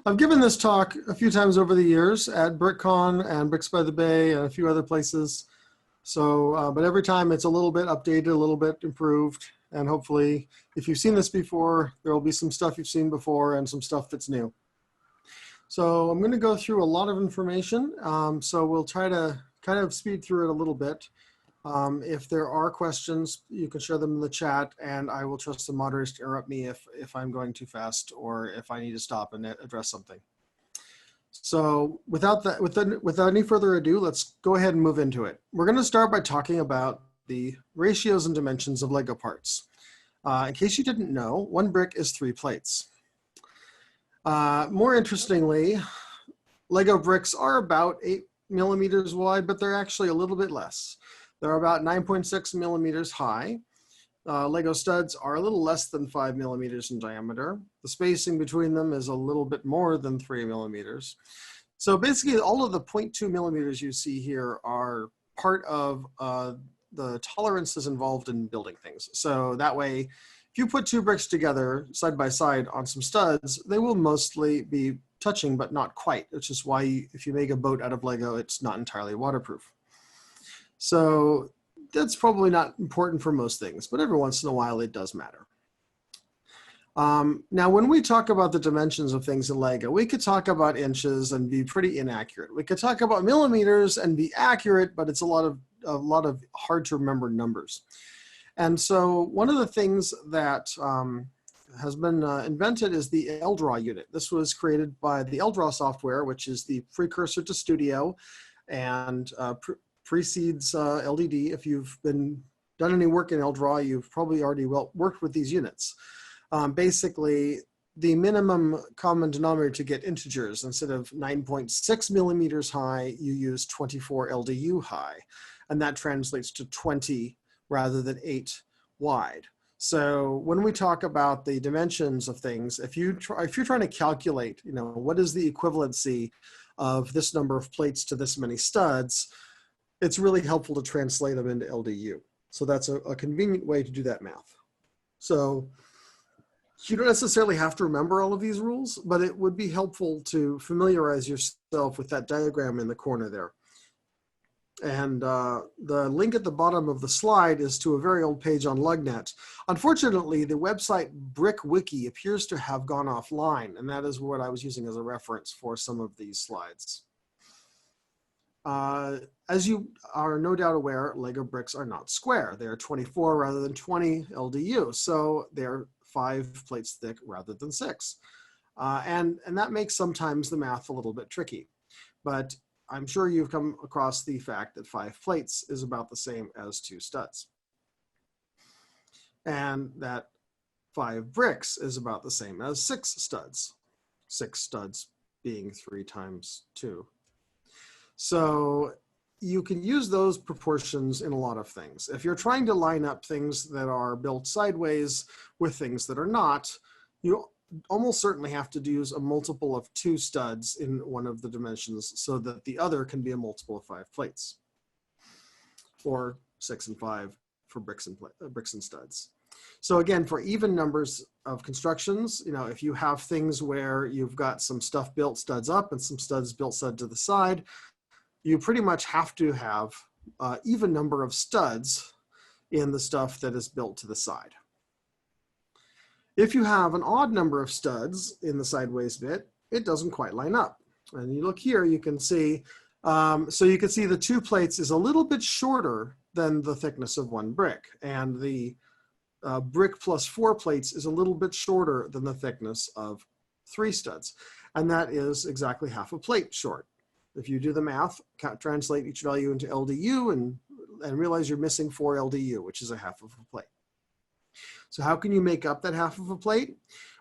I've given this talk a few times over the years at BrickCon and Bricks by the Bay and a few other places. So, but every time it's a little bit updated, a little bit improved. And hopefully, if you've seen this before, there will be some stuff you've seen before and some stuff that's new. So I'm going to go through a lot of information. So we'll try to kind of speed through it a little bit. If there are questions, you can share them in the chat, and I will trust the moderators to interrupt me if I'm going too fast or if I need to stop and address something. So without any further ado, let's go ahead and move into it. We're going to start by talking about the ratios and dimensions of Lego parts. In case you didn't know, one brick is 3 plates. More interestingly, Lego bricks are about 8 millimeters wide, but they're actually a little bit less. They're about 9.6 millimeters high. Lego studs are a little less than 5 millimeters in diameter. The spacing between them is a little bit more than 3 millimeters. So basically all of the 0.2 millimeters you see here are part of the tolerances involved in building things. So that way, if you put 2 bricks together side by side on some studs, they will mostly be touching, but not quite, which is why if you make a boat out of Lego, it's not entirely waterproof. So that's probably not important for most things, but every once in a while it does matter. Now, when we talk about the dimensions of things in Lego, we could talk about inches and be pretty inaccurate. We could talk about millimeters and be accurate, but it's a lot of hard to remember numbers. And so one of the things that has been invented is the LDraw unit. This was created by the LDraw software, which is the precursor to Studio and precedes LDD. If you've done any work in LDraw, you've probably already worked with these units. Basically, the minimum common denominator to get integers, instead of 9.6 millimeters high, you use 24 LDU high, and that translates to 20 rather than 8 wide. So when we talk about the dimensions of things, if you're trying to calculate, what is the equivalency of this number of plates to this many studs, it's really helpful to translate them into LDU. So that's a convenient way to do that math. So you don't necessarily have to remember all of these rules, but it would be helpful to familiarize yourself with that diagram in the corner there. And the link at the bottom of the slide is to a very old page on LugNet. Unfortunately, the website BrickWiki appears to have gone offline, and that is what I was using as a reference for some of these slides. As you are no doubt aware, Lego bricks are not square. They are 24 rather than 20 LDU, so they're 5 plates thick rather than 6. And that makes sometimes the math a little bit tricky. But I'm sure you've come across the fact that 5 plates is about the same as 2 studs. And that 5 bricks is about the same as 6 studs. 6 studs being 3 times 2. So you can use those proportions in a lot of things. If you're trying to line up things that are built sideways with things that are not, you almost certainly have to use a multiple of 2 studs in one of the dimensions so that the other can be a multiple of 5 plates, or 6 and 5 for bricks and studs. So again, for even numbers of constructions, if you have things where you've got some stuff built studs up and some studs built stud to the side, you pretty much have to have even number of studs in the stuff that is built to the side. If you have an odd number of studs in the sideways bit, it doesn't quite line up. And you look here, you can see, so you can see the 2 plates is a little bit shorter than the thickness of 1 brick. And the brick plus 4 plates is a little bit shorter than the thickness of 3 studs. And that is exactly half a plate short. If you do the math, translate each value into LDU and realize you're missing 4 LDU, which is a half of a plate. So how can you make up that half of a plate?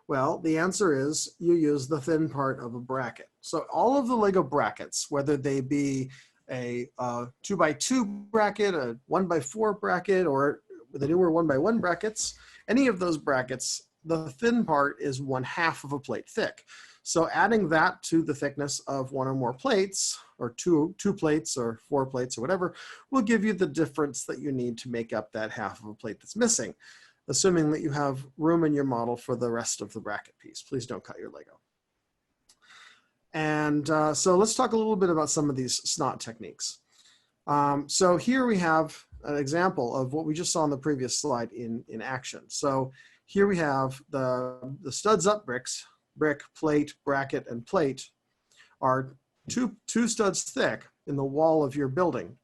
Well, the answer is you use the thin part of a bracket. So all of the Lego brackets, whether they be a 2x2 bracket, a 1x4 bracket, or the newer 1x1 brackets, any of those brackets, the thin part is 1/2 of a plate thick. So adding that to the thickness of 1 or more plates, or two plates or 4 plates or whatever, will give you the difference that you need to make up that half of a plate that's missing, assuming that you have room in your model for the rest of the bracket piece. Please don't cut your Lego. And so let's talk a little bit about some of these SNOT techniques. So here we have an example of what we just saw on the previous slide in action. So here we have the studs up bricks, brick, plate, bracket, and plate are two studs thick in the wall of your building.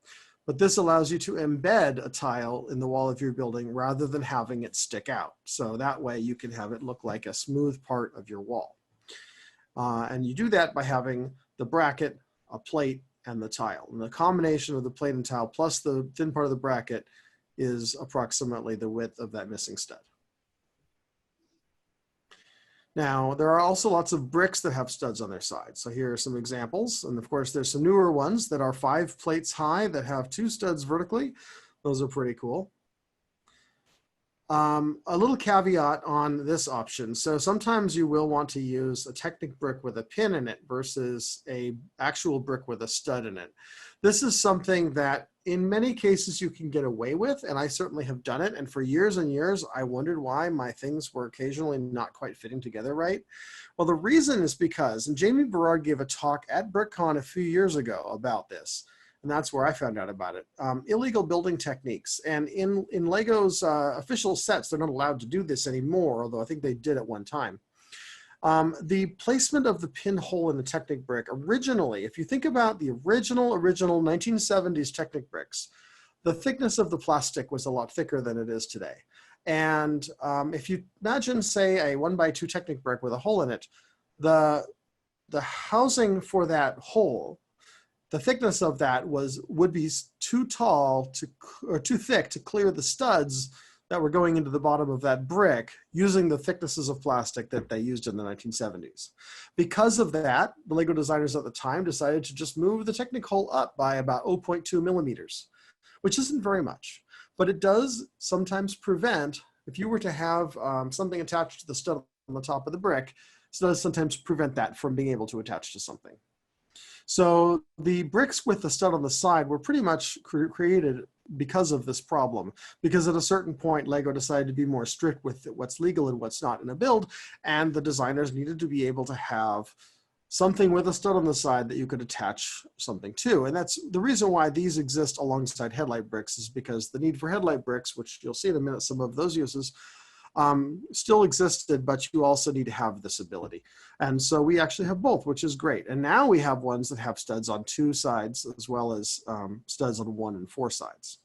But this allows you to embed a tile in the wall of your building rather than having it stick out. So that way you can have it look like a smooth part of your wall. And you do that by having the bracket, a plate, and the tile. And the combination of the plate and tile plus the thin part of the bracket is approximately the width of that missing stud. Now, there are also lots of bricks that have studs on their sides. So here are some examples. And of course, there's some newer ones that are 5 plates high that have 2 studs vertically. Those are pretty cool. A little caveat on this option. So sometimes you will want to use a Technic brick with a pin in it versus a actual brick with a stud in it. This is something that in many cases you can get away with, and I certainly have done it. And for years and years, I wondered why my things were occasionally not quite fitting together right. Well, the reason is because, and Jamie Berard gave a talk at BrickCon a few years ago about this, and that's where I found out about it. Illegal building techniques. And in LEGO's official sets, they're not allowed to do this anymore, although I think they did at one time. The placement of the pinhole in the Technic brick originally, if you think about the original 1970s Technic bricks, the thickness of the plastic was a lot thicker than it is today. And if you imagine, say, a 1x2 Technic brick with a hole in it, the housing for that hole, the thickness of that would be too tall or too thick to clear the studs that were going into the bottom of that brick using the thicknesses of plastic that they used in the 1970s. Because of that, the LEGO designers at the time decided to just move the Technic hole up by about 0.2 millimeters, which isn't very much, but it does sometimes prevent, if you were to have something attached to the stud on the top of the brick, it does sometimes prevent that from being able to attach to something. So the bricks with the stud on the side were pretty much created because of this problem, because at a certain point, LEGO decided to be more strict with what's legal and what's not in a build, and the designers needed to be able to have something with a stud on the side that you could attach something to. And that's the reason why these exist alongside Headlight bricks, is because the need for Headlight bricks, which you'll see in a minute some of those uses, still existed, but you also need to have this ability. And so we actually have both, which is great. And now we have ones that have studs on 2 sides as well as studs on 1 and 4 sides.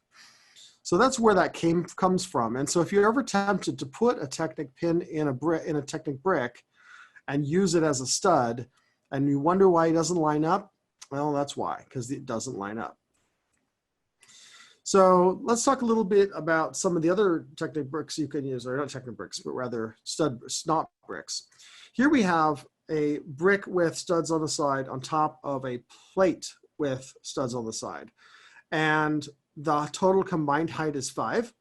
So that's where that comes from. And so if you're ever tempted to put a Technic pin in a Technic brick and use it as a stud, and you wonder why it doesn't line up, well, that's why, because it doesn't line up. So let's talk a little bit about some of the other Technic bricks you can use, or not Technic bricks, but rather SNOT bricks. Here we have a brick with studs on the side on top of a plate with studs on the side. And the total combined height is 5.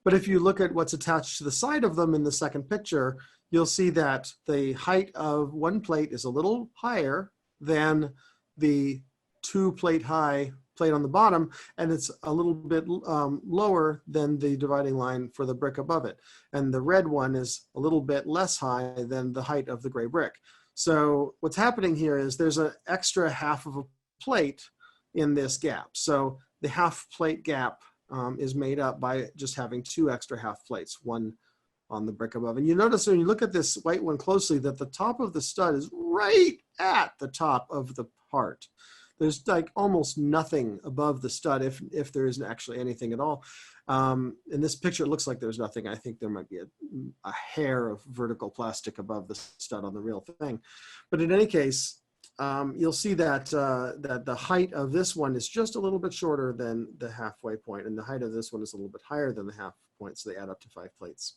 But if you look at what's attached to the side of them in the second picture, you'll see that the height of one plate is a little higher than the 2 plate high plate on the bottom, and it's a little bit lower than the dividing line for the brick above it. And the red one is a little bit less high than the height of the gray brick. So what's happening here is there's an extra half of a plate in this gap. So the half plate gap is made up by just having 2 extra half plates, one on the brick above. And you notice when you look at this white one closely that the top of the stud is right at the top of the part. There's like almost nothing above the stud if there isn't actually anything at all. In this picture, it looks like there's nothing. I think there might be a hair of vertical plastic above the stud on the real thing. But in any case, you'll see that, that the height of this one is just a little bit shorter than the halfway point, and the height of this one is a little bit higher than the half point, so they add up to 5 plates.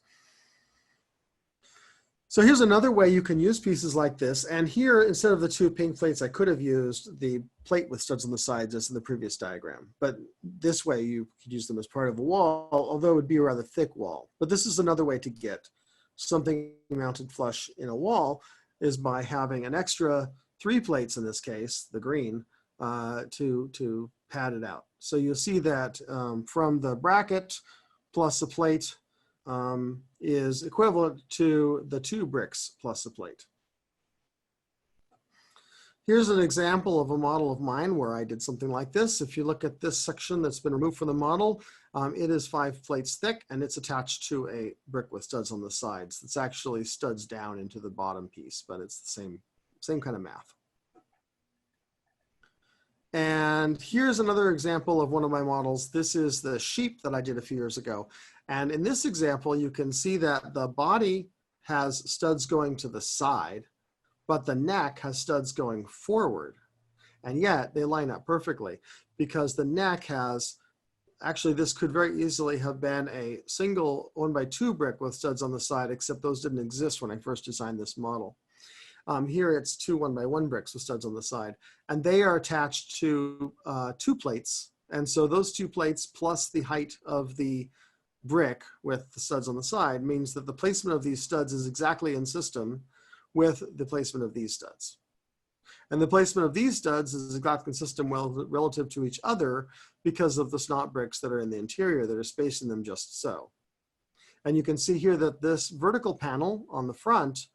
So here's another way you can use pieces like this. And here, instead of the 2 pink plates, I could have used the plate with studs on the sides as in the previous diagram. But this way you could use them as part of a wall, although it would be a rather thick wall. But this is another way to get something mounted flush in a wall, is by having an extra 3 plates in this case, the green, to pad it out. So you'll see that from the bracket plus a plate is equivalent to the 2 bricks plus a plate. Here's an example of a model of mine where I did something like this. If you look at this section that's been removed from the model, it is 5 plates thick and it's attached to a brick with studs on the sides. It's actually studs down into the bottom piece, but it's the same kind of math. And here's another example of one of my models. This is the sheep that I did a few years ago. And in this example, you can see that the body has studs going to the side, but the neck has studs going forward. And yet they line up perfectly because the neck has, actually this could very easily have been a single 1x2 brick with studs on the side, except those didn't exist when I first designed this model. Here it's 2 1x1 bricks with studs on the side, and they are attached to 2 plates. And so those 2 plates plus the height of the brick with the studs on the side means that the placement of these studs is exactly in system with the placement of these studs. And the placement of these studs is exactly consistent relative to each other because of the SNOT bricks that are in the interior that are spacing them just so. And you can see here that this vertical panel on the front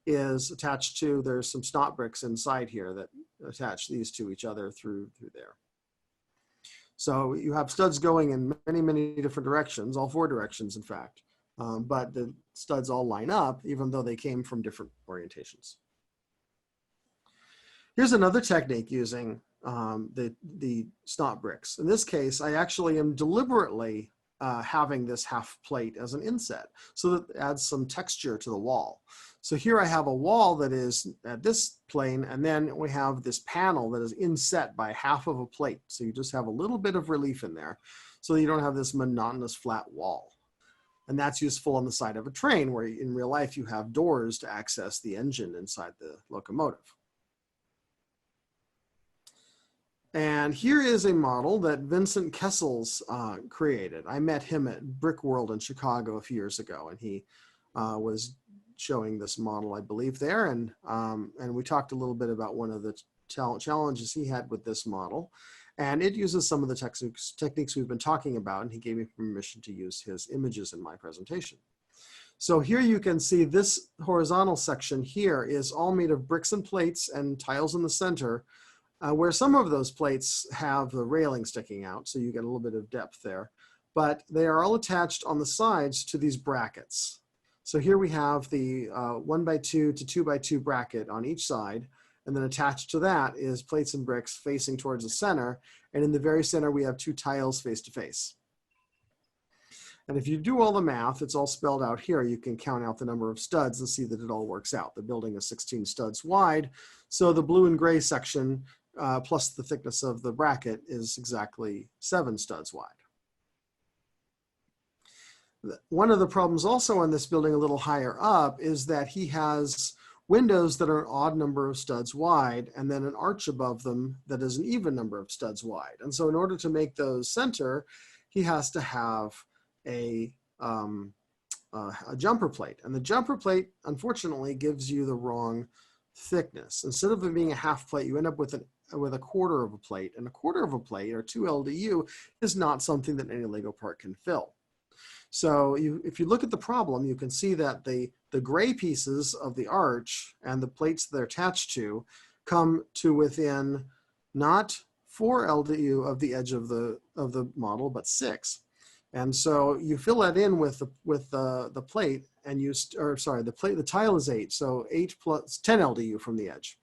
is attached to, there's some SNOT bricks inside here that attach these to each other through there. So you have studs going in many, many different directions, all 4 directions in fact. But the studs all line up even though they came from different orientations. Here's another technique using the SNOT bricks. In this case, I actually am deliberately having this half plate as an inset so that it adds some texture to the wall. So here I have a wall that is at this plane, and then we have this panel that is inset by half of a plate. So you just have a little bit of relief in there so you don't have this monotonous flat wall. And that's useful on the side of a train where in real life you have doors to access the engine inside the locomotive. And here is a model that Vincent Kessel's created. I met him at BrickWorld in Chicago a few years ago, and he was showing this model, I believe, there. And we talked a little bit about one of the challenges he had with this model. And it uses some of the techniques we've been talking about, and he gave me permission to use his images in my presentation. So here you can see this horizontal section here is all made of bricks and plates and tiles in the center, where some of those plates have the railing sticking out, so you get a little bit of depth there. But they are all attached on the sides to these brackets. So here we have the 1x2 to 2x2 bracket on each side, and then attached to that is plates and bricks facing towards the center, and in the very center we have 2 tiles face to face. And if you do all the math, it's all spelled out here. You can count out the number of studs and see that it all works out. The building is 16 studs wide, so the blue and gray section plus the thickness of the bracket is exactly 7 studs wide. One of the problems also on this building a little higher up is that he has windows that are an odd number of studs wide and then an arch above them that is an even number of studs wide. And so in order to make those center, he has to have a jumper plate. And the jumper plate, unfortunately, gives you the wrong thickness. Instead of it being a half plate, you end up with a quarter of a plate. And a quarter of a plate, or 2 LDU, is not something that any LEGO part can fill. So if you look at the problem, you can see that the gray pieces of the arch and the plates they're attached to come to within not 4 LDU of the edge of the model, but 6. And so you fill that in with the plate, and the tile is 8, so 8 plus 10 LDU from the edge.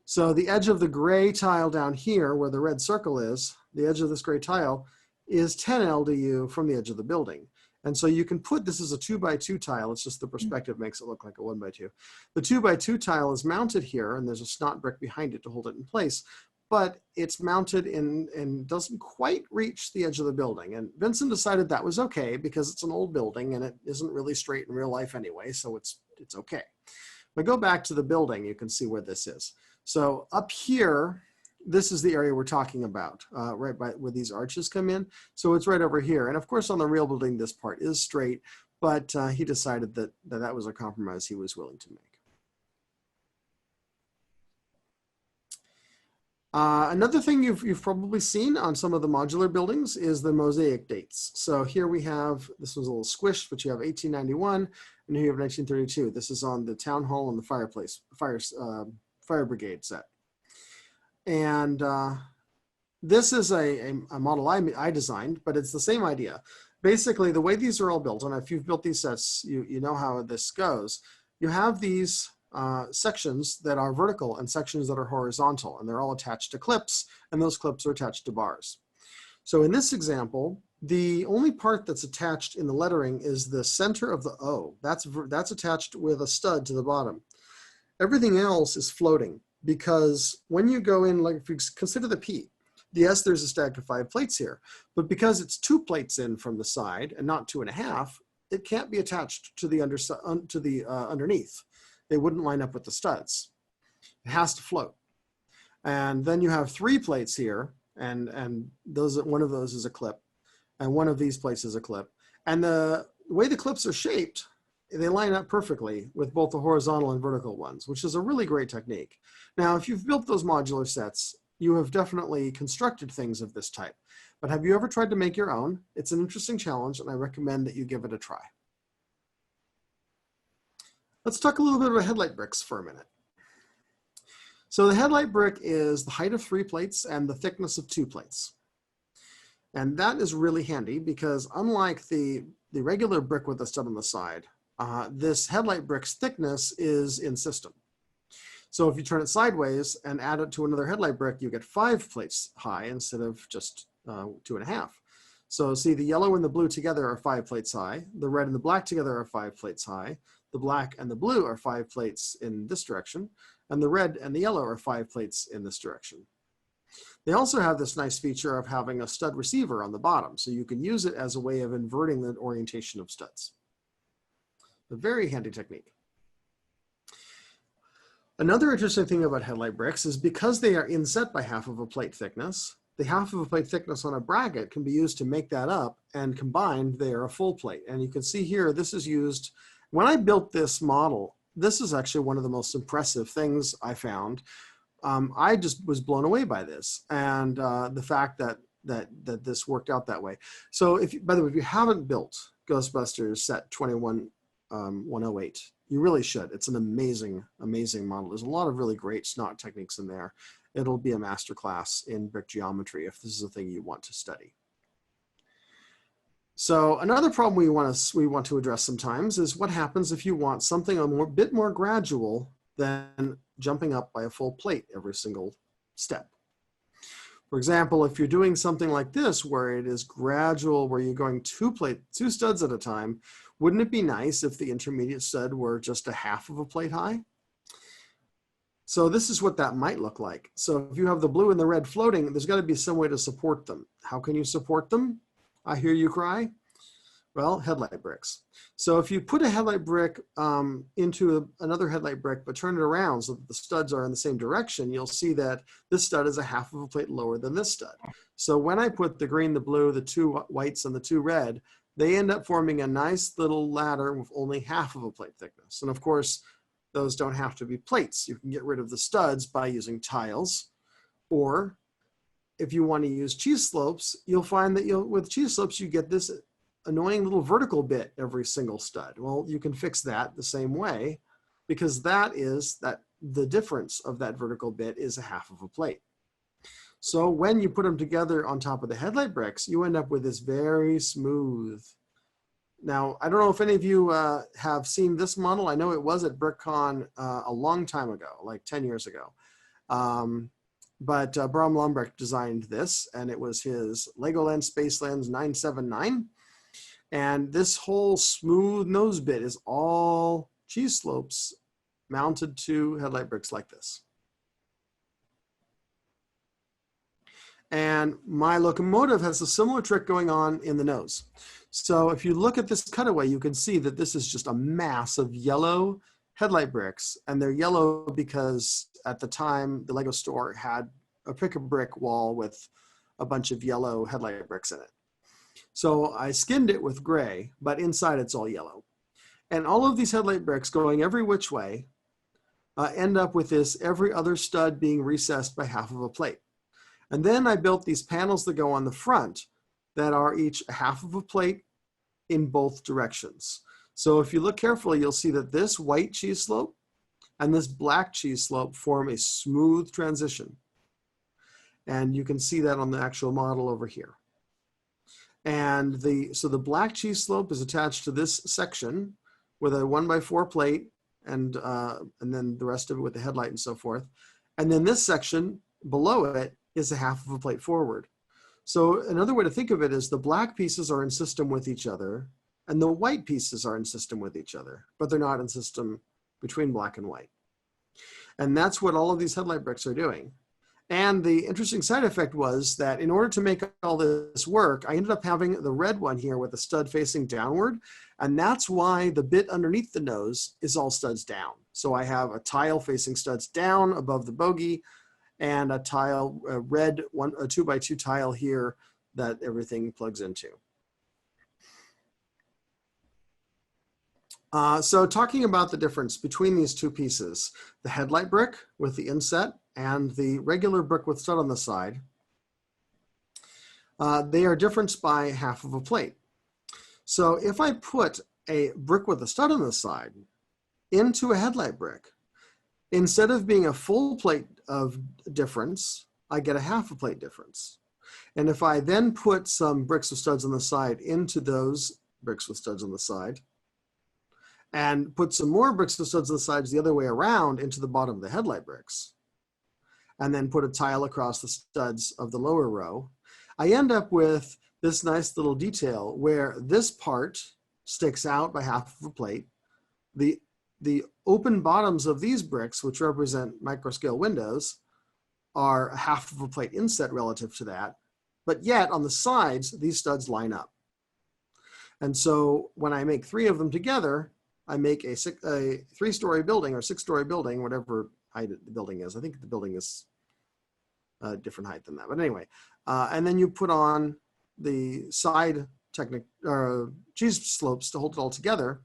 So the edge of the gray tile down here, where the red circle is, the edge of this gray tile is 10 LDU from the edge of the building. And so you can put, this is a 2x2 tile, it's just the perspective makes it look like a 1x2. The 2x2 tile is mounted here, and there's a SNOT brick behind it to hold it in place, but it's mounted in and doesn't quite reach the edge of the building. And Vincent decided that was okay because it's an old building and it isn't really straight in real life anyway, so it's okay. But go back to the building, you can see where this is. So up here, this is the area we're talking about, right by where these arches come in. So it's right over here. And of course, on the real building, this part is straight, but he decided that that was a compromise he was willing to make. Another thing you've probably seen on some of the modular buildings is the Mosaic dates. So here we have, this was a little squished, but you have 1891, and here you have 1932. This is on the town hall and the fire brigade set. And this is a model I designed, but it's the same idea. Basically, the way these are all built, and if you've built these sets, you know how this goes. You have these sections that are vertical and sections that are horizontal, and they're all attached to clips, and those clips are attached to bars. So in this example, the only part that's attached in the lettering is the center of the O. That's attached with a stud to the bottom. Everything else is floating, because when you go in, like if you consider the P, yes, there's a stack of 5 plates here, but because it's 2 plates in from the side and not 2.5, it can't be attached to the underneath. They wouldn't line up with the studs. It has to float. And then you have 3 plates here, and one of those is a clip, and one of these plates is a clip. And the way the clips are shaped, they line up perfectly with both the horizontal and vertical ones, which is a really great technique. Now, if you've built those modular sets, you have definitely constructed things of this type. But have you ever tried to make your own? It's an interesting challenge, and I recommend that you give it a try. Let's talk a little bit about headlight bricks for a minute. So the headlight brick is the height of 3 plates and the thickness of 2 plates. And that is really handy because unlike the regular brick with a stud on the side, this headlight brick's thickness is in system. So if you turn it sideways and add it to another headlight brick, you get 5 plates high instead of just 2.5. So see, the yellow and the blue together are 5 plates high. The red and the black together are 5 plates high. The black and the blue are 5 plates in this direction. And the red and the yellow are 5 plates in this direction. They also have this nice feature of having a stud receiver on the bottom. So you can use it as a way of inverting the orientation of studs. A very handy technique. Another interesting thing about headlight bricks is because they are inset by half of a plate thickness, the half of a plate thickness on a bracket can be used to make that up, and combined they are a full plate. And you can see here, this is used, when I built this model, this is actually one of the most impressive things I found. I just was blown away by this, and the fact that this worked out that way. So by the way, if you haven't built Ghostbusters set 21108, you really should. It's an amazing, amazing model. There's a lot of really great SNOT techniques in there. It'll be a masterclass in brick geometry if this is a thing you want to study. So another problem we want to address sometimes is what happens if you want something a bit more gradual than jumping up by a full plate every single step. For example, if you're doing something like this where it is gradual, where you're going 2 studs at a time, wouldn't it be nice if the intermediate stud were just a half of a plate high? So this is what that might look like. So if you have the blue and the red floating, there's got to be some way to support them. How can you support them? I hear you cry. Well, headlight bricks. So if you put a headlight brick into another headlight brick, but turn it around so that the studs are in the same direction, you'll see that this stud is a half of a plate lower than this stud. So when I put the green, the blue, the 2 whites, and the 2 red, they end up forming a nice little ladder with only half of a plate thickness. And of course, those don't have to be plates. You can get rid of the studs by using tiles, or if you want to use cheese slopes, you'll find that with cheese slopes, you get this annoying little vertical bit every single stud. Well, you can fix that the same way, because the difference of that vertical bit is a half of a plate. So when you put them together on top of the headlight bricks, you end up with this very smooth. Now, I don't know if any of you have seen this model. I know it was at BrickCon a long time ago, like 10 years ago. But Bram Lambrecht designed this, and it was his Legoland Space Lens 979. And this whole smooth nose bit is all cheese slopes mounted to headlight bricks like this. And my locomotive has a similar trick going on in the nose. So if you look at this cutaway, you can see that this is just a mass of yellow headlight bricks. And they're yellow because at the time, the Lego store had a pick-a-brick wall with a bunch of yellow headlight bricks in it. So I skinned it with gray, but inside it's all yellow. And all of these headlight bricks going every which way end up with this every other stud being recessed by half of a plate. And then I built these panels that go on the front that are each a half of a plate in both directions. So if you look carefully, you'll see that this white cheese slope and this black cheese slope form a smooth transition. And you can see that on the actual model over here. And so the black cheese slope is attached to this section with a 1x4 plate, and then the rest of it with the headlight and so forth. And then this section below it is a half of a plate forward. So another way to think of it is the black pieces are in system with each other, and the white pieces are in system with each other, but they're not in system between black and white. And that's what all of these headlight bricks are doing. And the interesting side effect was that in order to make all this work, I ended up having the red one here with the stud facing downward. And that's why the bit underneath the nose is all studs down. So I have a tile facing studs down above the bogey, and a tile, a red a 2x2 tile here that everything plugs into. So talking about the difference between these two pieces, the headlight brick with the inset and the regular brick with stud on the side, they are different by half of a plate. So if I put a brick with a stud on the side into a headlight brick, instead of being a full plate of difference, I get a half a plate difference. And if I then put some bricks with studs on the side into those bricks with studs on the side, and put some more bricks with studs on the sides the other way around into the bottom of the headlight bricks, and then put a tile across the studs of the lower row, I end up with this nice little detail where this part sticks out by half of a plate. The open bottoms of these bricks, which represent microscale windows, are a half of a plate inset relative to that, but yet on the sides, these studs line up. And so when I make 3 of them together, I make a 3-story building or 6-story building, whatever height the building is. I think the building is a different height than that, but anyway. And then you put on the side Technic cheese slopes to hold it all together.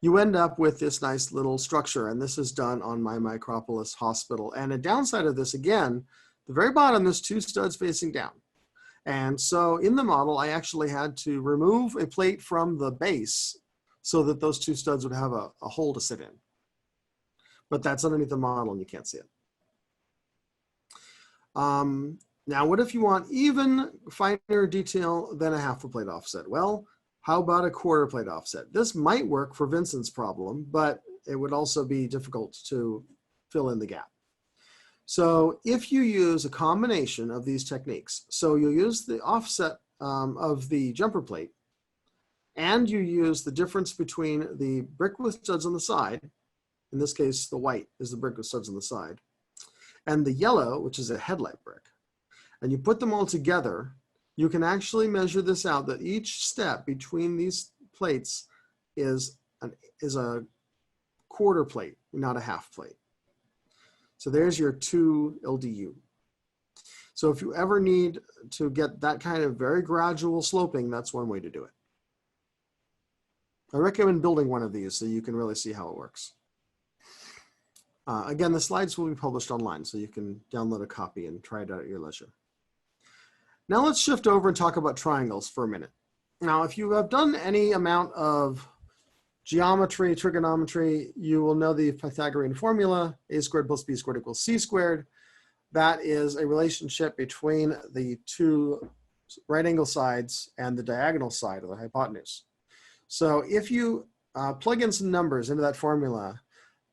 You end up with this nice little structure, and this is done on my Micropolis hospital. And a downside of this, again, the very bottom, there's 2 studs facing down. And so in the model, I actually had to remove a plate from the base so that those 2 studs would have a hole to sit in. But that's underneath the model and you can't see it. Now, what if you want even finer detail than a half a plate offset? Well, how about a quarter plate offset? This might work for Vincent's problem, but it would also be difficult to fill in the gap. So if you use a combination of these techniques, so you'll use the offset of the jumper plate, and you use the difference between the brick with studs on the side, in this case, the white is the brick with studs on the side, and the yellow, which is a headlight brick, and you put them all together, you can actually measure this out, that each step between these plates is a quarter plate, not a half plate. So there's your 2 LDU. So if you ever need to get that kind of very gradual sloping, that's one way to do it. I recommend building one of these so you can really see how it works. Again, the slides will be published online, so you can download a copy and try it out at your leisure. Now let's shift over and talk about triangles for a minute. Now, if you have done any amount of geometry, trigonometry, you will know the Pythagorean formula, a squared plus b squared equals c squared. That is a relationship between the 2 right angle sides and the diagonal side of the hypotenuse. So if you plug in some numbers into that formula,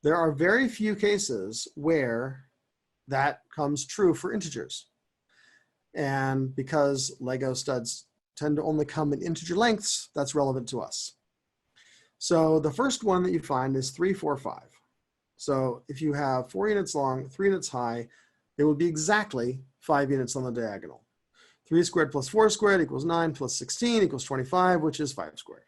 there are very few cases where that comes true for integers. And because LEGO studs tend to only come in integer lengths, that's relevant to us. So the first one that you find is 3, 4, 5. So if you have 4 units long, 3 units high, it would be exactly 5 units on the diagonal. 3 squared plus 4 squared equals 9 plus 16 equals 25, which is 5 squared.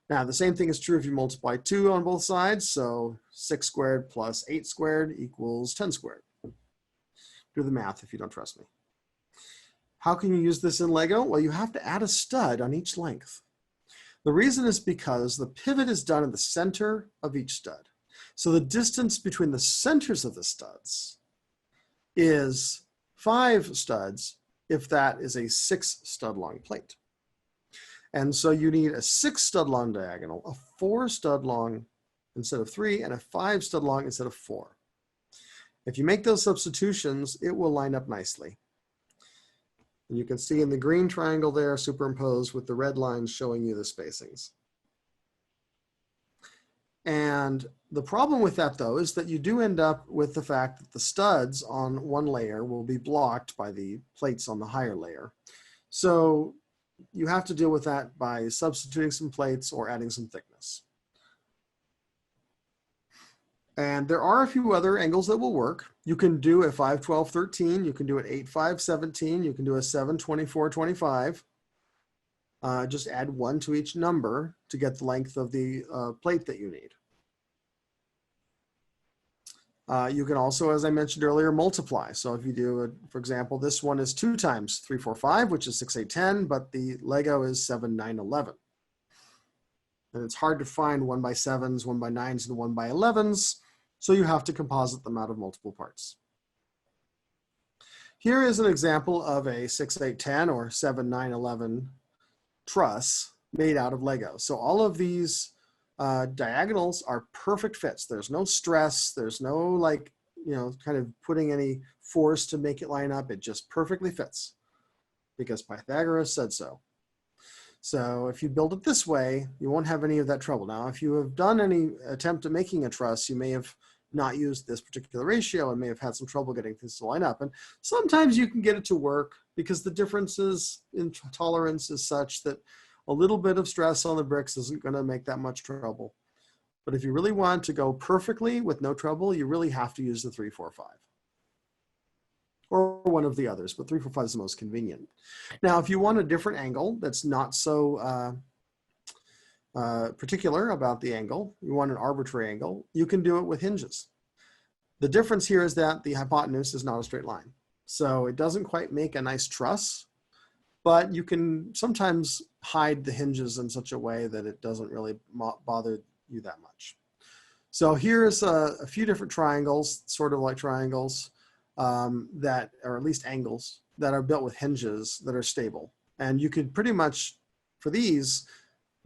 Now, the same thing is true if you multiply 2 on both sides. So 6 squared plus 8 squared equals 10 squared. Do the math if you don't trust me. How can you use this in LEGO? Well, you have to add a stud on each length. The reason is because the pivot is done in the center of each stud. So the distance between the centers of the studs is 5 studs if that is a 6 stud long plate. And so you need a 6 stud long diagonal, a 4 stud long instead of 3, and a 5 stud long instead of 4. If you make those substitutions, it will line up nicely. And you can see in the green triangle there superimposed with the red lines showing you the spacings. And the problem with that, though, is that you do end up with the fact that the studs on one layer will be blocked by the plates on the higher layer. So you have to deal with that by substituting some plates or adding some thickness. And there are a few other angles that will work. You can do a 5, 12, 13. You can do an 8, 5, 17. You can do a 7, 24, 25. Just add 1 to each number to get the length of the plate that you need. You can also, as I mentioned earlier, multiply. So if you do, for example, this one is 2 times 3, 4, 5, which is 6, 8, 10, but the Lego is 7, 9, 11. And it's hard to find 1 by 7s, 1 by 9s, and 1 by 11s. So you have to composite them out of multiple parts. Here is an example of a 6, 8, 10 or 7, 9, 11 truss made out of Lego. So all of these diagonals are perfect fits. There's no stress. There's no kind of putting any force to make it line up. It just perfectly fits because Pythagoras said so. So if you build it this way, you won't have any of that trouble. Now, if you have done any attempt at making a truss, you may have not used this particular ratio and may have had some trouble getting things to line up. And sometimes you can get it to work because the differences in tolerance is such that a little bit of stress on the bricks isn't going to make that much trouble. But if you really want to go perfectly with no trouble, you really have to use the 3, 4, 5. Or one of the others, but 3, 4, 5 is the most convenient. Now, if you want a different angle that's not so particular about the angle, you want an arbitrary angle, you can do it with hinges. The difference here is that the hypotenuse is not a straight line. So it doesn't quite make a nice truss, but you can sometimes hide the hinges in such a way that it doesn't really bother you that much. So here's a few different triangles, sort of like triangles, that, or at least angles, that are built with hinges that are stable. And you could pretty much, for these,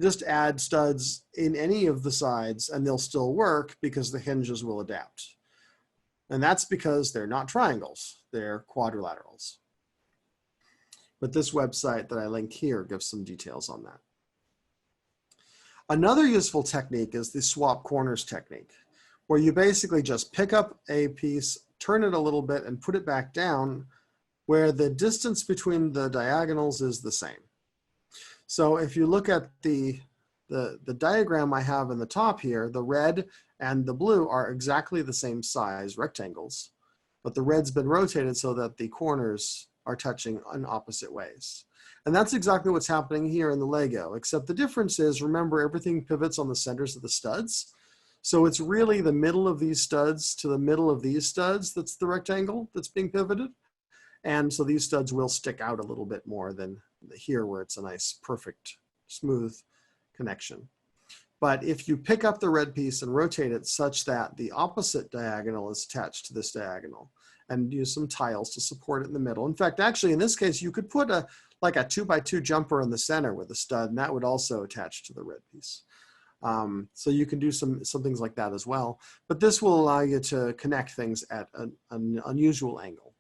just add studs in any of the sides and they'll still work because the hinges will adapt. And that's because they're not triangles, they're quadrilaterals. But this website that I link here gives some details on that. Another useful technique is the swap corners technique, where you basically just pick up a piece, turn it a little bit, and put it back down where the distance between the diagonals is the same. So if you look at the diagram I have in the top here, the red and the blue are exactly the same size rectangles, but the red's been rotated so that the corners are touching in opposite ways. And that's exactly what's happening here in the Lego, except the difference is, remember, everything pivots on the centers of the studs. So it's really the middle of these studs to the middle of these studs that's the rectangle that's being pivoted. And so these studs will stick out a little bit more than here where it's a nice, perfect, smooth connection. But if you pick up the red piece and rotate it such that the opposite diagonal is attached to this diagonal, and use some tiles to support it in the middle. In fact, actually, in this case, you could put like a 2x2 jumper in the center with a stud, and that would also attach to the red piece. So you can do some things like that as well. But this will allow you to connect things at an unusual angle.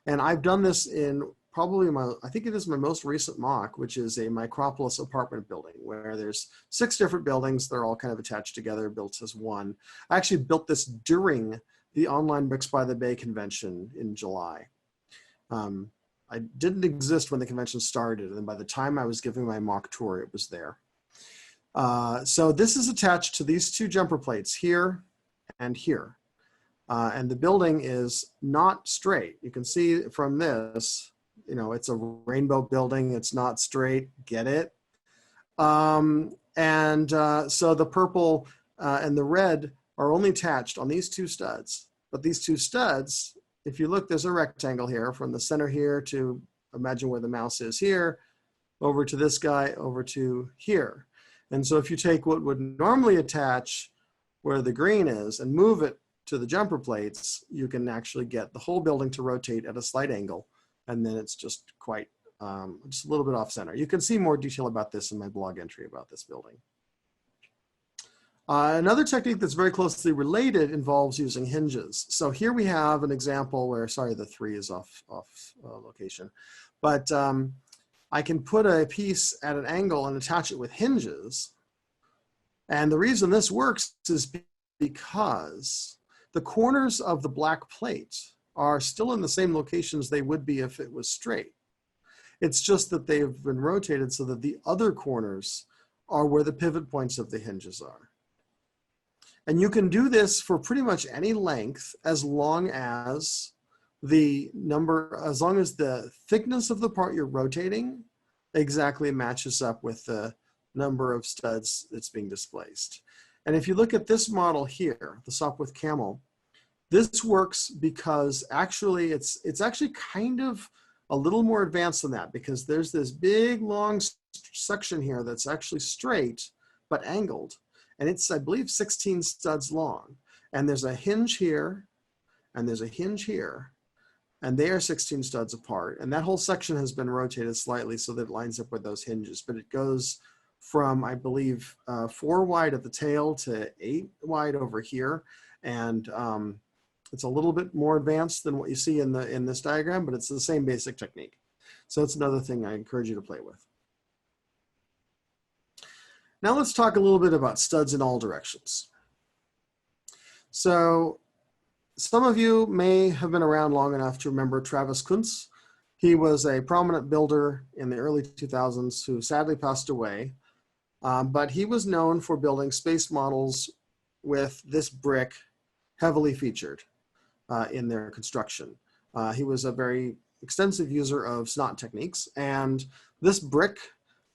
And I've done this in probably I think it is my most recent MOC, which is a Micropolis apartment building where there's 6 different buildings. They're all kind of attached together, built as one. I actually built this during the online Bricks by the Bay convention in July. I didn't exist when the convention started, and by the time I was giving my mock tour, it was there. So this is attached to these 2 jumper plates here and here. And the building is not straight. You can see from this, you know, it's a rainbow building. It's not straight. Get it? So the purple and the red are only attached on these 2 studs. But these 2 studs, if you look, there's a rectangle here from the center here to, imagine where the mouse is here, over to this guy, over to here. And so if you take what would normally attach where the green is and move it to the jumper plates, you can actually get the whole building to rotate at a slight angle. And then it's just quite, just a little bit off center. You can see more detail about this in my blog entry about this building. Another technique that's very closely related involves using hinges. So here we have an example where, sorry, the 3 is off location, but I can put a piece at an angle and attach it with hinges. And the reason this works is because the corners of the black plate are still in the same locations they would be if it was straight. It's just that they've been rotated so that the other corners are where the pivot points of the hinges are. And you can do this for pretty much any length as long as the thickness of the part you're rotating exactly matches up with the number of studs that's being displaced. And if you look at this model here, the Sopwith camel, this works because actually it's actually kind of a little more advanced than that, because there's this big long section here that's actually straight but angled. And it's, I believe, 16 studs long. And there's a hinge here, and there's a hinge here, and they are 16 studs apart. And that whole section has been rotated slightly so that it lines up with those hinges. But it goes from, I believe, 4 wide at the tail to 8 wide over here. And it's a little bit more advanced than what you see in this diagram, but it's the same basic technique. So it's another thing I encourage you to play with. Now let's talk a little bit about studs in all directions. So some of you may have been around long enough to remember Travis Kuntz. He was a prominent builder in the early 2000s who sadly passed away, but he was known for building space models with this brick heavily featured in their construction. He was a very extensive user of SNOT techniques, and this brick,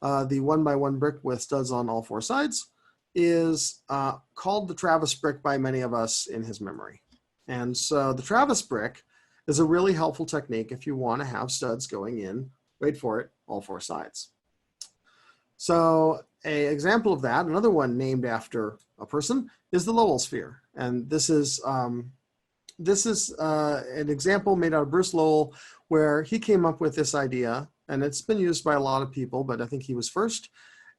the 1x1 brick with studs on all 4 sides, is called the Travis brick by many of us in his memory. And so the Travis brick is a really helpful technique if you want to have studs going in, wait for it, all 4 sides. So an example of that, another one named after a person, is the Lowell sphere. And this is an example made out of Bruce Lowell, where he came up with this idea, and it's been used by a lot of people, but I think he was first.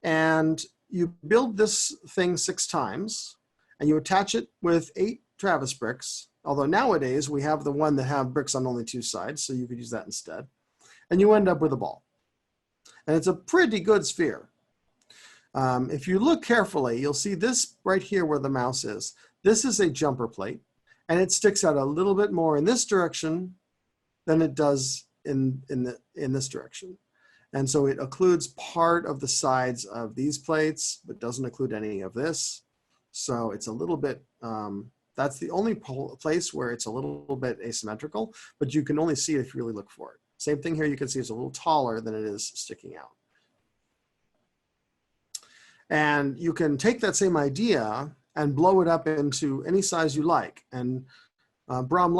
And you build this thing 6 times, and you attach it with 8 Travis bricks, although nowadays we have the one that have bricks on only 2 sides, so you could use that instead. And you end up with a ball. And it's a pretty good sphere. If you look carefully, you'll see this right here where the mouse is. This is a jumper plate, and it sticks out a little bit more in this direction than it does in this direction. And so it occludes part of the sides of these plates, but doesn't include any of this. So it's a little bit, that's the only place where it's a little bit asymmetrical, but you can only see it if you really look for it. Same thing here, you can see it's a little taller than it is sticking out. And you can take that same idea and blow it up into any size you like. And Bram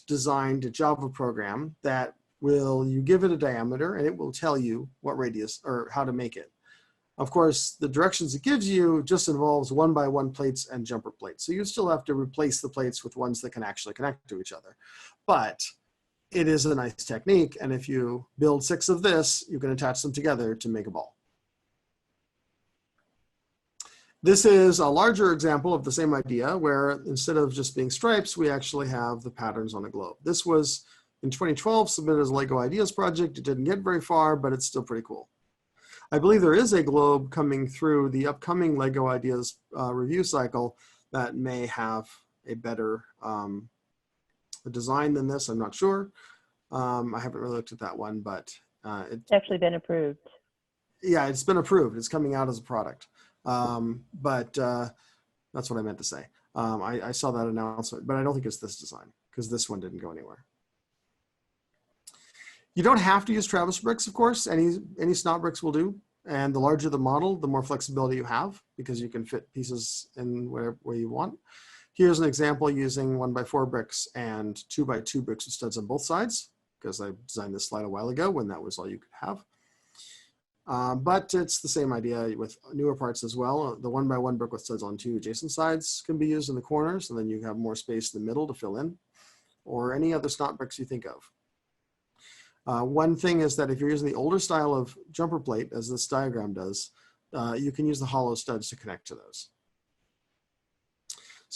designed a Java program that you give it a diameter and it will tell you what radius or how to make it. Of course, the directions it gives you just involves 1x1 plates and jumper plates. So you still have to replace the plates with ones that can actually connect to each other. But it is a nice technique. And if you build 6 of this, you can attach them together to make a ball. This is a larger example of the same idea where instead of just being stripes, we actually have the patterns on a globe. This was in 2012 submitted as a LEGO Ideas project. It didn't get very far, but it's still pretty cool. I believe there is a globe coming through the upcoming LEGO Ideas review cycle that may have a better design than this. I'm not sure. I haven't really looked at that one, but it's actually been approved. Yeah, it's been approved. It's coming out as a product. But that's what I meant to say. I saw that announcement, but I don't think it's this design because this one didn't go anywhere. You don't have to use Travis bricks, of course. Any SNOT bricks will do. And the larger the model, the more flexibility you have because you can fit pieces in where you want. Here's an example using 1x4 bricks and 2x2 bricks with studs on both sides because I designed this slide a while ago when that was all you could have. But it's the same idea with newer parts as well. The 1x1 brick with studs on 2 adjacent sides can be used in the corners, and then you have more space in the middle to fill in, or any other SNOT bricks you think of. One thing is that if you're using the older style of jumper plate, as this diagram does, you can use the hollow studs to connect to those.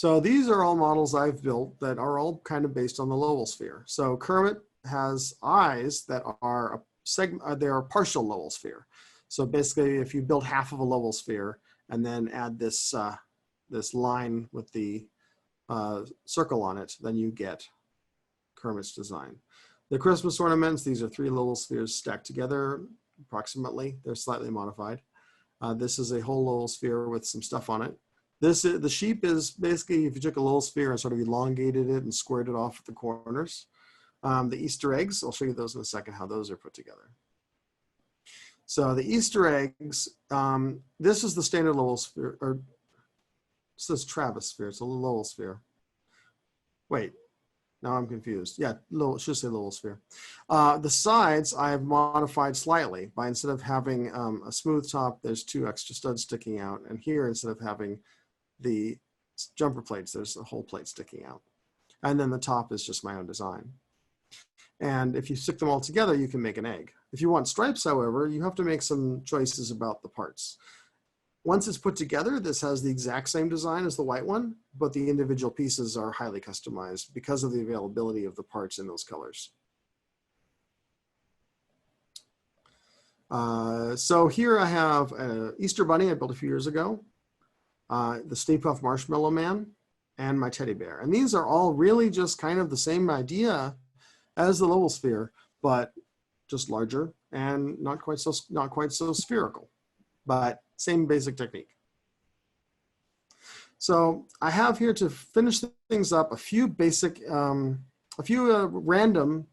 So these are all models I've built that are all kind of based on the Lowell sphere. So Kermit has eyes that are a segment, they are a partial Lowell sphere. So basically, if you build half of a Lowell sphere and then add this this line with the circle on it, then you get Kermit's design. The Christmas ornaments, these are 3 Lowell spheres stacked together approximately. They're slightly modified. This is a whole Lowell sphere with some stuff on it. The sheep is basically if you took a Lowell sphere and sort of elongated it and squared it off at the corners. The Easter eggs, I'll show you those in a second, how those are put together. So the Easter eggs, this is the standard Lowell sphere, or it says Travis sphere, it's a Lowell sphere. Wait, now I'm confused. Yeah, Lowell, it should say Lowell sphere. The sides I have modified slightly by instead of having a smooth top, there's 2 extra studs sticking out. And here, instead of having the jumper plates, there's a whole plate sticking out. And then the top is just my own design. And if you stick them all together, you can make an egg. If you want stripes, however, you have to make some choices about the parts. Once it's put together, this has the exact same design as the white one, but the individual pieces are highly customized because of the availability of the parts in those colors. So here I have an Easter Bunny I built a few years ago, the Stay Puft Marshmallow Man, and my teddy bear. And these are all really just kind of the same idea as the Lowell sphere, but just larger and not quite so spherical, but same basic technique. So I have here to finish things up a few basic, random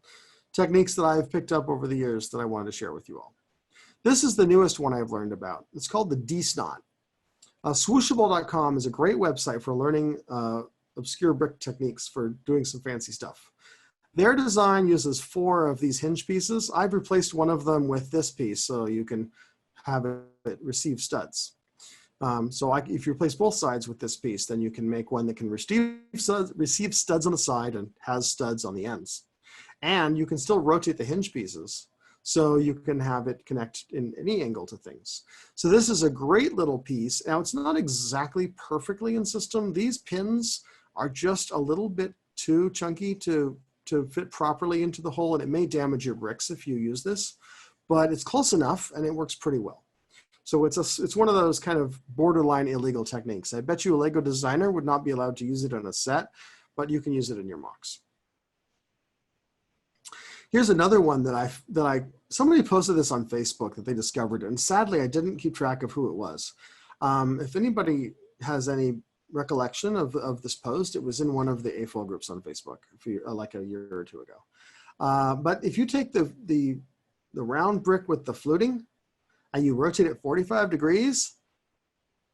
techniques that I've picked up over the years that I wanted to share with you all. This is the newest one I've learned about. It's called the DSnot. Swooshable.com is a great website for learning obscure brick techniques for doing some fancy stuff. Their design uses 4 of these hinge pieces. I've replaced one of them with this piece so you can have it receive studs. If you replace both sides with this piece, then you can make one that can receive studs on the side and has studs on the ends. And you can still rotate the hinge pieces so you can have it connect in any angle to things. So this is a great little piece. Now it's not exactly perfectly in system. These pins are just a little bit too chunky to fit properly into the hole, and it may damage your bricks if you use this, but it's close enough and it works pretty well. So it's one of those kind of borderline illegal techniques. I bet you a Lego designer would not be allowed to use it in a set, but you can use it in your MOCs. Here's another one that somebody posted this on Facebook that they discovered, and sadly I didn't keep track of who it was. If anybody has any recollection of this post, it was in one of the AFOL groups on Facebook like a year or 2 ago. But if you take the round brick with the fluting and you rotate it 45 degrees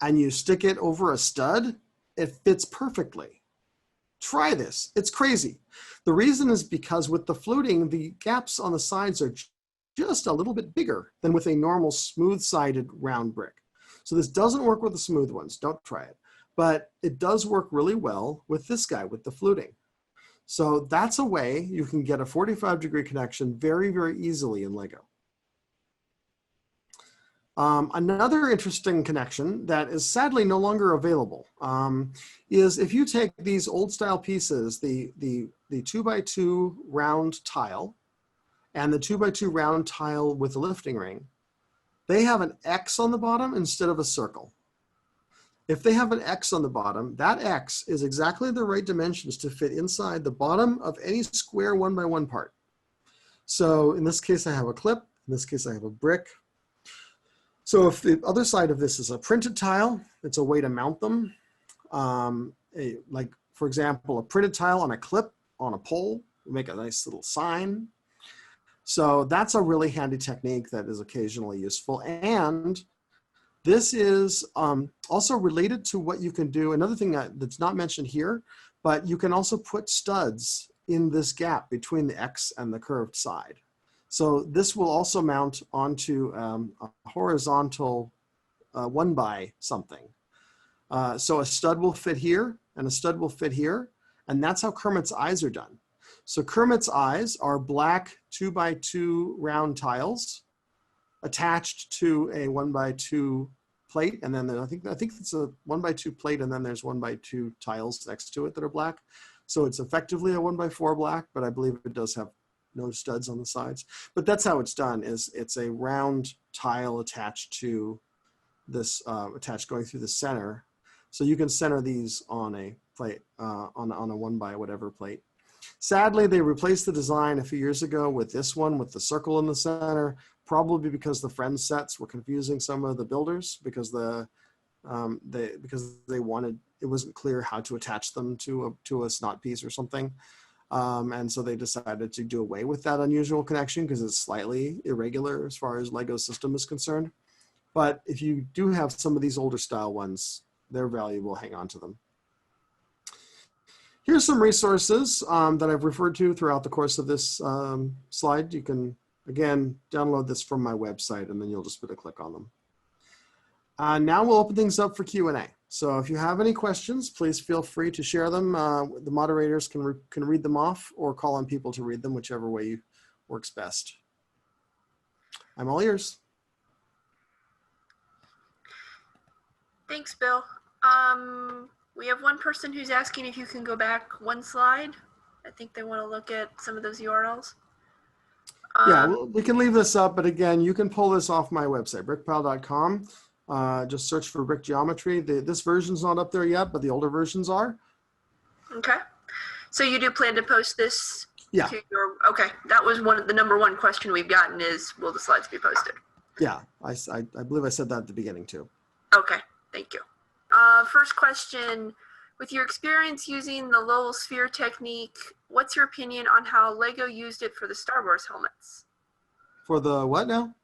and you stick it over a stud, it fits perfectly. Try this, it's crazy. The reason is because with the fluting, the gaps on the sides are just a little bit bigger than with a normal smooth-sided round brick. So this doesn't work with the smooth ones, don't try it. But it does work really well with this guy, with the fluting. So that's a way you can get a 45-degree connection very, very easily in Lego. Another interesting connection that is sadly no longer available is if you take these old style pieces, the 2x2 round tile and the 2x2 round tile with the lifting ring, they have an X on the bottom instead of a circle. If they have an X on the bottom, that X is exactly the right dimensions to fit inside the bottom of any square 1x1 part. So in this case, I have a clip. In this case, I have a brick. So if the other side of this is a printed tile, it's a way to mount them. Like, for example, a printed tile on a clip on a pole will make a nice little sign. So that's a really handy technique that is occasionally useful. And this is also related to what you can do. Another thing that's not mentioned here, but you can also put studs in this gap between the X and the curved side. So this will also mount onto a horizontal 1x something. So a stud will fit here and a stud will fit here. And that's how Kermit's eyes are done. So Kermit's eyes are black 2x2 round tiles attached to a 1x2 plate, and then I think it's a 1x2 plate, and then there's 1x2 tiles next to it that are black. So it's effectively a 1x4 black, but I believe it does have no studs on the sides. But that's how it's done. Is it's a round tile attached to this going through the center. So you can center these on a plate, on a 1x whatever plate. Sadly, they replaced the design a few years ago with this one with the circle in the center, probably because the Friends sets were confusing some of the builders because they wanted, it wasn't clear how to attach them to a SNOT piece or something. And so they decided to do away with that unusual connection because it's slightly irregular as far as LEGO system is concerned. But if you do have some of these older style ones, they're valuable, hang on to them. Here's some resources that I've referred to throughout the course of this slide. You can, again, download this from my website, and then you'll just put a click on them. Now we'll open things up for Q&A. So if you have any questions, please feel free to share them. The moderators can read them off or call on people to read them, whichever way works best. I'm all ears. Thanks, Bill. We have one person who's asking if you can go back one slide. I think they want to look at some of those URLs. Yeah, we can leave this up, but again, you can pull this off my website, brickpile.com. Just search for brick geometry. This version's not up there yet, but the older versions are. Okay. So you do plan to post this? Yeah. To your, okay. That was the number one question we've gotten is, will the slides be posted? Yeah, I believe I said that at the beginning too. Okay, thank you. First question, with your experience using the Lowell sphere technique, what's your opinion on how LEGO used it for the Star Wars helmets? For the what now?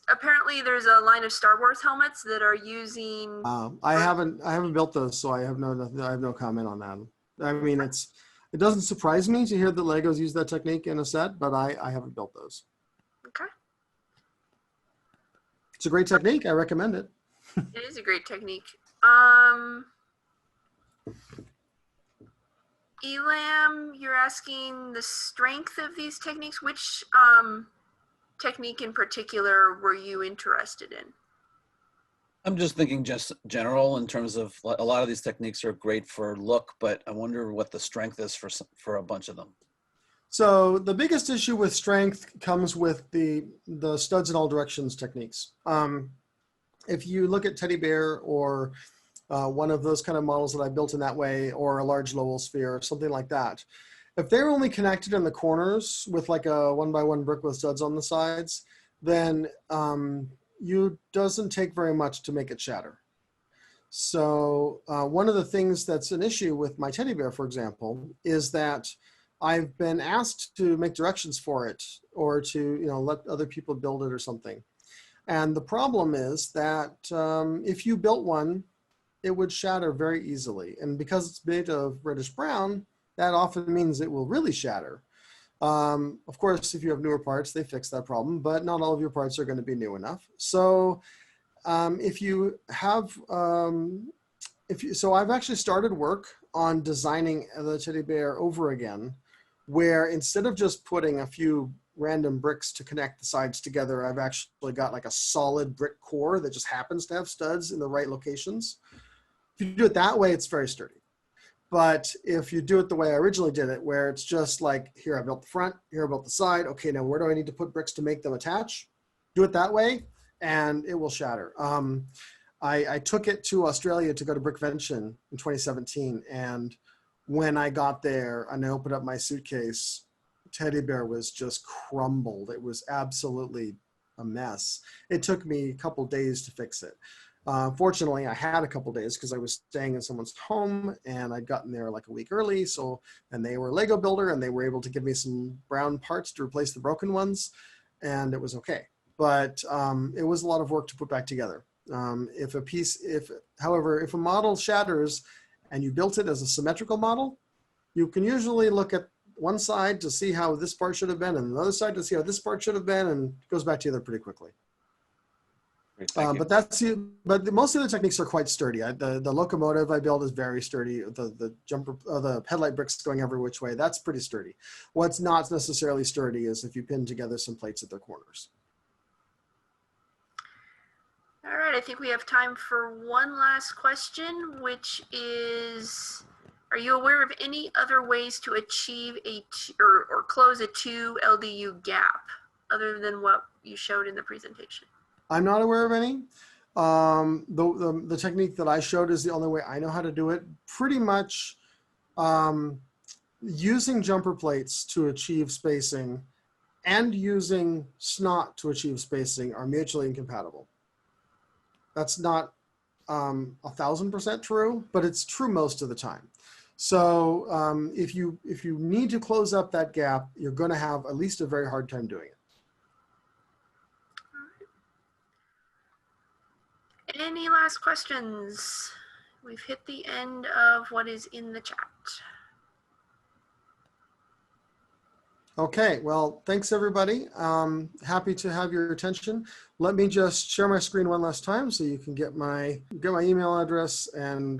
Apparently there's a line of Star Wars helmets that are using. I haven't built those, so I have no comment on that. I mean, it doesn't surprise me to hear that LEGO's use that technique in a set, but I haven't built those. Okay. It's a great technique. I recommend it. It is a great technique. Elam, you're asking the strength of these techniques. Which technique in particular were you interested in? I'm just thinking just general in terms of a lot of these techniques are great for look, but I wonder what the strength is for a bunch of them. So the biggest issue with strength comes with the studs in all directions techniques. If you look at Teddy Bear or one of those kind of models that I built in that way, or a large Lowell sphere or something like that, if they're only connected in the corners with like a 1x1 brick with studs on the sides, then it doesn't take very much to make it shatter. So one of the things that's an issue with my Teddy Bear, for example, is that I've been asked to make directions for it or to let other people build it or something. And the problem is that if you built one, it would shatter very easily. And because it's made of reddish brown, that often means it will really shatter. Of course, if you have newer parts, they fix that problem, but not all of your parts are going to be new enough. So if you have, so I've actually started work on designing the Teddy Bear over again, where instead of just putting a few random bricks to connect the sides together, I've actually got like a solid brick core that just happens to have studs in the right locations. If you do it that way, it's very sturdy. But if you do it the way I originally did it, where it's just like, here I built the front, here I built the side, okay, now where do I need to put bricks to make them attach? Do it that way, and it will shatter. I took it to Australia to go to BrickCon in 2017, and when I got there and I opened up my suitcase, Teddy Bear was just crumbled. It was absolutely a mess. It took me a couple days to fix it. Fortunately, I had a couple days because I was staying in someone's home and I'd gotten there like a week early. And they were a Lego builder and they were able to give me some brown parts to replace the broken ones, and it was okay. But it was a lot of work to put back together. However, if a model shatters and you built it as a symmetrical model, you can usually look at one side to see how this part should have been and the other side to see how this part should have been, and it goes back together pretty quickly. But most of the techniques are quite sturdy. The locomotive I built is very sturdy. The headlight bricks going every which way, that's pretty sturdy. What's not necessarily sturdy is if you pin together some plates at their corners. All right. right, I think we have time for one last question, which is, are you aware of any other ways to achieve or close a 2 LDU gap other than what you showed in the presentation? I'm not aware of any. The technique that I showed is the only way I know how to do it. Pretty much using jumper plates to achieve spacing and using SNOT to achieve spacing are mutually incompatible. That's not 1,000% true, but it's true most of the time. So if you need to close up that gap, you're going to have at least a very hard time doing it. Any last questions? We've hit the end of what is in the chat. Okay, well, thanks everybody. Happy to have your attention. Let me just share my screen one last time so you can get my email address and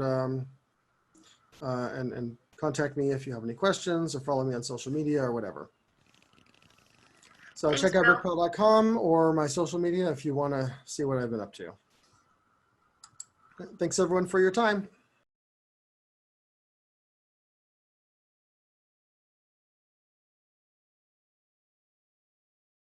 contact me if you have any questions or follow me on social media or whatever. So Thanks, check out Bill. BrickCon or my social media if you want to see what I've been up to. Thanks everyone for your time.